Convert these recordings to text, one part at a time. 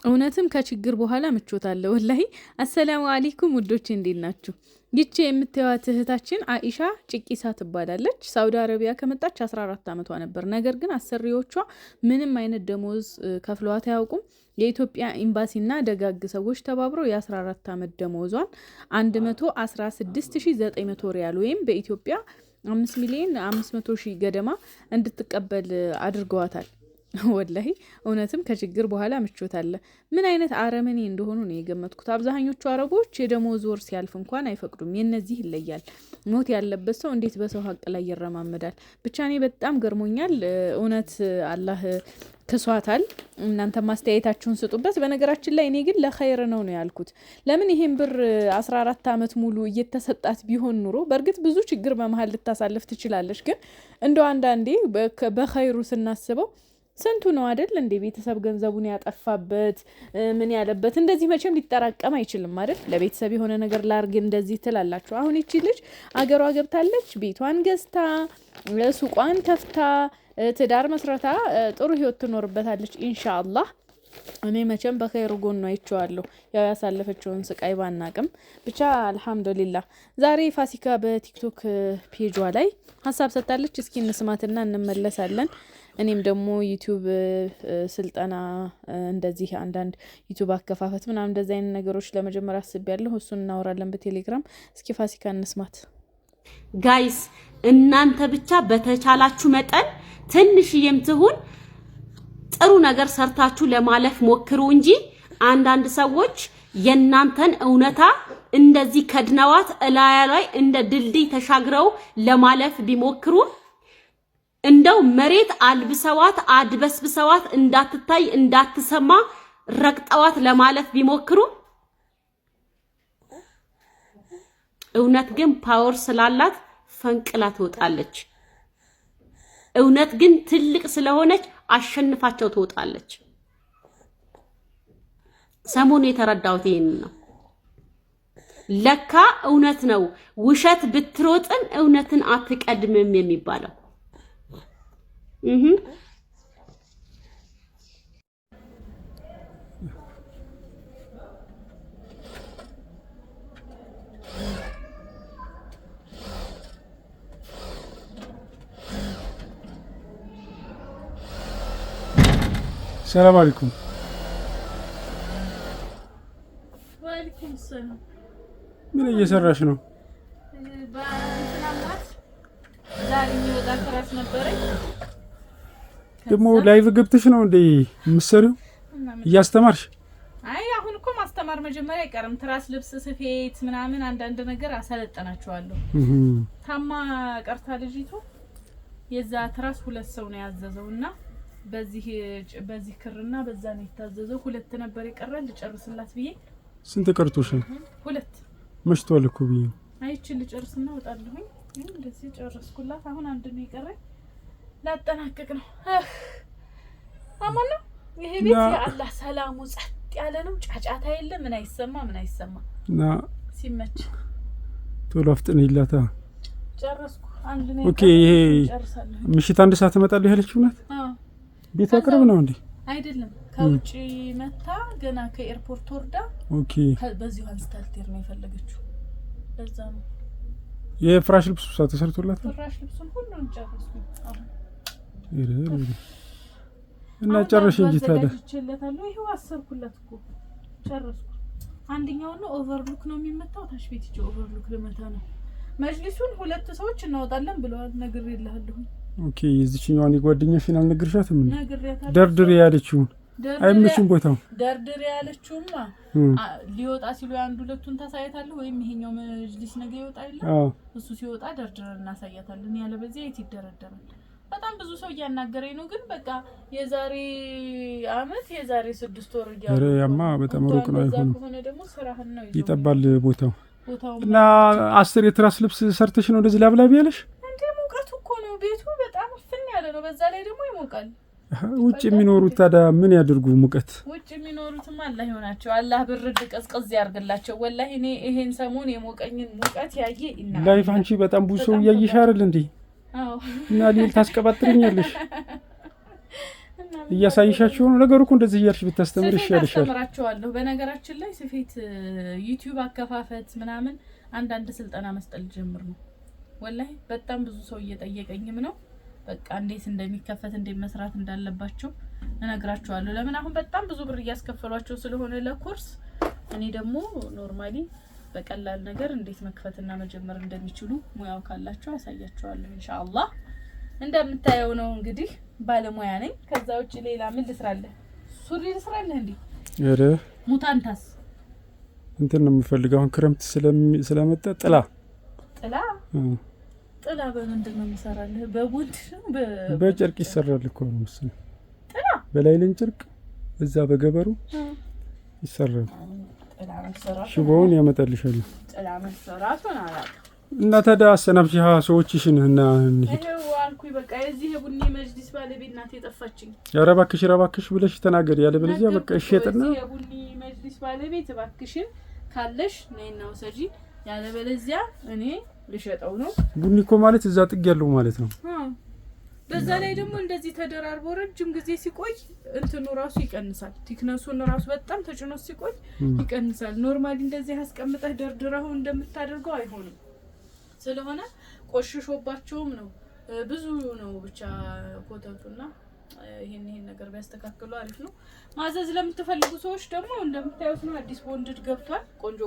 እውነትም ከችግር በኋላ ምቾት አለ ወላሂ። አሰላሙ አለይኩም ውዶቼ እንዴት ናችሁ? ይቺ የምታዩት እህታችን አኢሻ ጭቂሳ ትባላለች። ሳውዲ አረቢያ ከመጣች 14 ዓመቷ ነበር። ነገር ግን አሰሪዎቿ ምንም አይነት ደሞዝ ከፍለዋት አያውቁም። የኢትዮጵያ ኤምባሲና ደጋግ ሰዎች ተባብረው የ14 ዓመት ደሞዟን 116900 ሪያል ወይም በኢትዮጵያ 5,500,000 ገደማ እንድትቀበል አድርገዋታል። ወላሂ እውነትም ከችግር በኋላ ምቾት አለ። ምን አይነት አረመኔ እንደሆኑ ነው የገመትኩት። አብዛኞቹ አረቦች የደሞዝ ወር ሲያልፍ እንኳን አይፈቅዱም። የነዚህ ይለያል። ሞት ያለበት ሰው እንዴት በሰው ሀቅ ላይ ይረማመዳል? ብቻ እኔ በጣም ገርሞኛል። እውነት አላህ ክሷታል። እናንተ ማስተያየታችሁን ስጡበት። በነገራችን ላይ እኔ ግን ለኸይር ነው ያልኩት። ለምን ይሄን ብር 14 ዓመት ሙሉ እየተሰጣት ቢሆን ኑሮ በእርግጥ ብዙ ችግር በመሀል ልታሳልፍ ትችላለች። ግን እንደው አንዳንዴ በኸይሩ ስናስበው ስንቱ ነው አይደል እንዴ ቤተሰብ ገንዘቡን ያጠፋበት ምን ያለበት። እንደዚህ መቼም ሊጠራቀም አይችልም አይደል? ለቤተሰብ የሆነ ነገር ላርግ እንደዚህ ትላላችሁ። አሁን እቺ ልጅ አገሯ ገብታለች፣ ቤቷን ገዝታ ሱቋን ከፍታ ትዳር መስረታ ጥሩ ህይወት ትኖርበታለች ኢንሻአላህ። እኔ መቼም በኸይሩ ጎን ነው አይቼዋለሁ። ያው ያሳለፈችውን ስቃይ ባናቅም ብቻ አልহামዱሊላህ። ዛሬ ፋሲካ በቲክቶክ ፔጇ ላይ ሀሳብ ሰጣለች። እስኪ እንስማትና እንመለሳለን። እኔም ደግሞ ዩቲዩብ ስልጠና እንደዚህ አንዳንድ ዩቲዩብ አከፋፈት ምናምን እንደዚህ አይነት ነገሮች ለመጀመር አስቤያለሁ። እሱን እናወራለን በቴሌግራም። እስኪ ፋሲካ እንስማት። ጋይስ እናንተ ብቻ በተቻላችሁ መጠን ትንሽዬም ትሁን ጥሩ ነገር ሰርታችሁ ለማለፍ ሞክሩ እንጂ አንዳንድ ሰዎች የናንተን እውነታ እንደዚህ ከድነዋት እላያ ላይ እንደ ድልድይ ተሻግረው ለማለፍ ቢሞክሩ እንደው መሬት አልብሰዋት አድበስብሰዋት እንዳትታይ እንዳትሰማ ረግጠዋት ለማለፍ ቢሞክሩ እውነት ግን ፓወር ስላላት ፈንቅላ ትወጣለች። እውነት ግን ትልቅ ስለሆነች አሸንፋቸው ትወጣለች። ሰሞኑ የተረዳሁት ይሄን ነው። ለካ እውነት ነው ውሸት ብትሮጥን እውነትን አትቀድምም የሚባለው። ሰላም አለይኩም። ወአለይኩም ሰላም። ምን እየሰራሽ ነው? ዛሬ የሚወጣ ክራስ ነበረኝ። ደግሞ ላይቭ ገብተሽ ነው እንዴ የምትሰሪው? እያስተማርሽ? አይ አሁን እኮ ማስተማር መጀመሪያ አይቀርም። ትራስ ልብስ ስፌት ምናምን አንዳንድ ነገር አሰለጠናቸዋለሁ። ታማ ቀርታ ልጅቱ የዛ ትራስ 2 ሰው ነው ያዘዘውና በዚህ ክርና በዛ ነው የታዘዘው። 2 ነበር ይቀራል ልጨርስላት ብዬ። ስንት ቀርቶሻል? 2 መሽቷል እኮ ብዬ። አይችል ልጨርስና ወጣለሁኝ። እንደዚህ ጨረስኩላት። አሁን አንድ ነው ይቀራል ላጠናቀቅ ነው። አማና ይሄ ቤት ያአላህ ሰላሙ ጸጥ ያለ ነው። ጫጫታ የለ ምን አይሰማ እና ሲመች ቶሎ አፍጥነይላታ። ጨረስኩ። አንድ ነው። ኦኬ። ይሄ ምሽት 1 ሰዓት እመጣለሁ ያለችው ናት። ቤቷ ቅርብ ነው እንዴ? አይደለም ከውጪ መታ ገና ከኤርፖርት ወርዳ። ኦኬ። በዚሁ አንስታልቴር ነው የፈለገችው። በዛ ነው የፍራሽ ልብስ ተሰርቶላት። ፍራሽ ልብሱን ሁሉን ጨረስኩ። አሁን እና ጨረሽ እንጂ ታዲያ ጨረስኩለታለሁ። ይሄው አሰርኩለት እኮ ጨረስኩ። አንደኛው ነው ኦቨርሉክ ነው የሚመታው። ታሽ ቤት ይጭ ኦቨርሉክ ለመታ ነው። መጅሊሱን 2 ሰዎች እናወጣለን ብለዋል። ነግሬልሃለሁ። ኦኬ። የዚህኛውን የጓደኛሽን አልነግርሻትም? ደርድር ያለችው አይመችም ቦታው። ደርድር ያለችውማ ሊወጣ ሲሉ አንድ 2ቱን ታሳያታለህ ወይም ይሄኛው መጅሊስ ነገ ይወጣ አይደል? እሱ ሲወጣ ደርድር እናሳያታለን። ያለ በዚህ አይት ይደረደራል። በጣም ብዙ ሰው እያናገረኝ ነው። ግን በቃ የዛሬ አመት የዛሬ 6 ወር ኧረ ያማ በጣም ሩቅ ነው። አይሆንም ሆነ ደግሞ ስራህን ነው ይጠባል ቦታው። እና 10 የትራስ ልብስ ሰርተሽ ነው እንደዚህ ላብላቢ ያለሽ? እንዴ ሙቀቱ እኮ ነው ቤቱ በጣም ፍን ያለ ነው። በዛ ላይ ደግሞ ይሞቃል። ውጭ የሚኖሩት ታዲያ ምን ያድርጉ? ሙቀት ውጭ የሚኖሩትም አላህ ይሆናቸው። አላህ ብርድ ቀዝቀዝ ያርግላቸው። ወላሂ እኔ ይሄን ሰሞን የሞቀኝን ሙቀት ያየ እና ላይፍ አንቺ በጣም ብዙ ሰው እያየሽ አይደል እንዴ? አዎ። እና ሊል ታስቀባጥሪኛለሽ። እና እያሳይሻቸው ነው። ነገሩ እኮ እንደዚህ እያልሽ ብታስተምር ይሻልሻል። አስተምራቸዋለሁ። በነገራችን ላይ ስፌት ዩቲዩብ አከፋፈት ምናምን አንዳንድ ስልጠና መስጠት ጀምር ነው። ወላሂ በጣም ብዙ ሰው እየጠየቀኝም ነው። በቃ እንዴት እንደሚከፈት እንዴት መስራት እንዳለባቸው እነግራቸዋለሁ። ለምን አሁን በጣም ብዙ ብር እያስከፈሏቸው ስለሆነ ለኮርስ እኔ ደግሞ ኖርማሊ በቀላል ነገር እንዴት መክፈትና መጀመር እንደሚችሉ ሙያው ካላቸው አሳያቸዋለሁ ኢንሻአላህ። እንደምታየው ነው እንግዲህ ባለሙያ ነኝ። ከዛ ውጪ ሌላ ምን ልስራለህ? ሱሪ ልስራለህ እንዴ? እረ ሙታንታስ እንትን ነው የምፈልገው። አሁን ክረምት ስለመጣ ጥላ በምንድን ነው የምሰራልህ? በቡድ ነው በጨርቅ ይሰራል እኮ ነው መሰለኝ። ጥላ በላይልን ጨርቅ እዛ በገበሩ ይሰራል። ጥላ መሰራቱ ሽቦውን ያመጣልሻል። ጥላ መሰራቱን አላውቅም። እና ታዲያ አሰናብቺ ሰዎችሽን እና እንሂድ። ይሄው አልኩኝ በቃ የዚህ የቡኒ መጅሊስ ባለቤት ናት የጠፋችኝ። ኧረ እባክሽ ብለሽ ተናገሪ። ያለበለዚያ በቃ እሸጥና የቡኒ መጅሊስ ባለቤት እባክሽን ካለሽ ነይና ውሰጂ፣ ያለበለዚያ እኔ ልሸጠው ነው። ቡኒ እኮ ማለት እዛ ጥግ ያለው ማለት ነው። በዛ ላይ ደግሞ እንደዚህ ተደራርቦ ረጅም ጊዜ ሲቆይ እንትኑ ራሱ ይቀንሳል። ቲክነሱን ራሱ በጣም ተጭኖ ሲቆይ ይቀንሳል። ኖርማሊ እንደዚህ አስቀምጠህ ደርድረው እንደምታደርገው አይሆንም። ስለሆነ ቆሽሾባቸውም ነው ብዙ ነው ብቻ ኮተቱና ይሄን ነገር ቢያስተካክሉ አሪፍ ነው። ማዘዝ ለምትፈልጉ ሰዎች ደግሞ እንደምታዩት ነው አዲስ ቦንድድ ገብቷል። ቆንጆ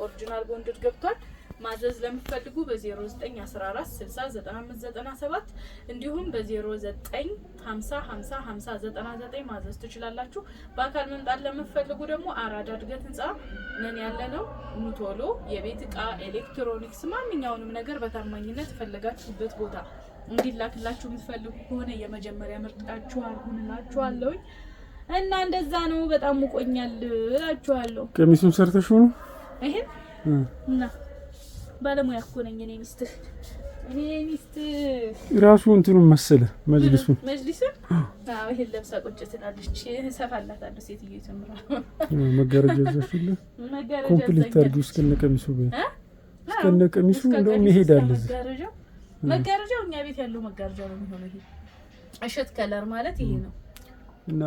ኦሪጂናል ቦንድድ ገብቷል። ማዘዝ ለምትፈልጉ በ0914609597 እንዲሁም በ0950505099 ማዘዝ ትችላላችሁ። በአካል መምጣት ለምትፈልጉ ደግሞ አራዳ እድገት ህንጻ ነን ያለነው። ኑቶሎ የቤት ዕቃ ኤሌክትሮኒክስ ማንኛውንም ነገር በታማኝነት ፈለጋችሁበት ቦታ እንዲላክላችሁ የምትፈልጉ ከሆነ የመጀመሪያ ምርጫችሁ አልሆንላችኋለሁ እና እንደዛ ነው። በጣም ሙቆኛል እላችኋለሁ። ቀሚሱን ሰርተሽው ነው ይሄን እና ባለሙያ እኮ ነኝ እኔ ሚስት ራሱ እንትኑን መሰለ መጅሊሱን አዎ ይሄን ለብሳ ቁጭ ትላለች። ሰፋላታለሁ ሴትዮ ተምራ መጋረጃ ዘፍለ ኮምፕሊት አድርጉ እስከነ ቀሚሱ እንደውም ይሄዳል። መጋረጃው እኛ ቤት ያለው መጋረጃ ነው የሚሆነው። ይሄ እሸት ከለር ማለት ይሄ ነው እና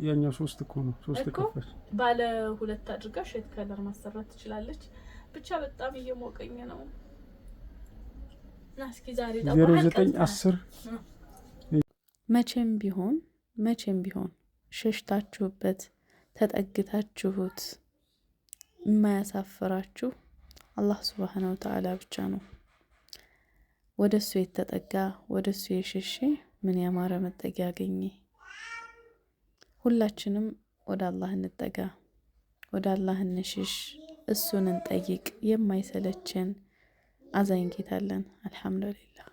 ያኛው 3 እኮ ነው 3 ከፋች ባለ 2 አድርጋ እሸት ከለር ማሰራት ትችላለች። ብቻ በጣም እየሞቀኝ ነው። ናስኪ ዛሬ 0910 መቼም ቢሆን ሸሽታችሁበት ተጠግታችሁት የማያሳፍራችሁ አላህ Subhanahu Wa Ta'ala ብቻ ነው። ወደሱ የተጠጋ ወደሱ የሸሸ ምን ያማረ መጠጊያ ያገኘ። ሁላችንም ወደ አላህ እንጠጋ፣ ወደ አላህ እንሽሽ፣ እሱን እንጠይቅ። የማይሰለችን አዛኝ ጌታ አለን። አልሐምዱሊላህ።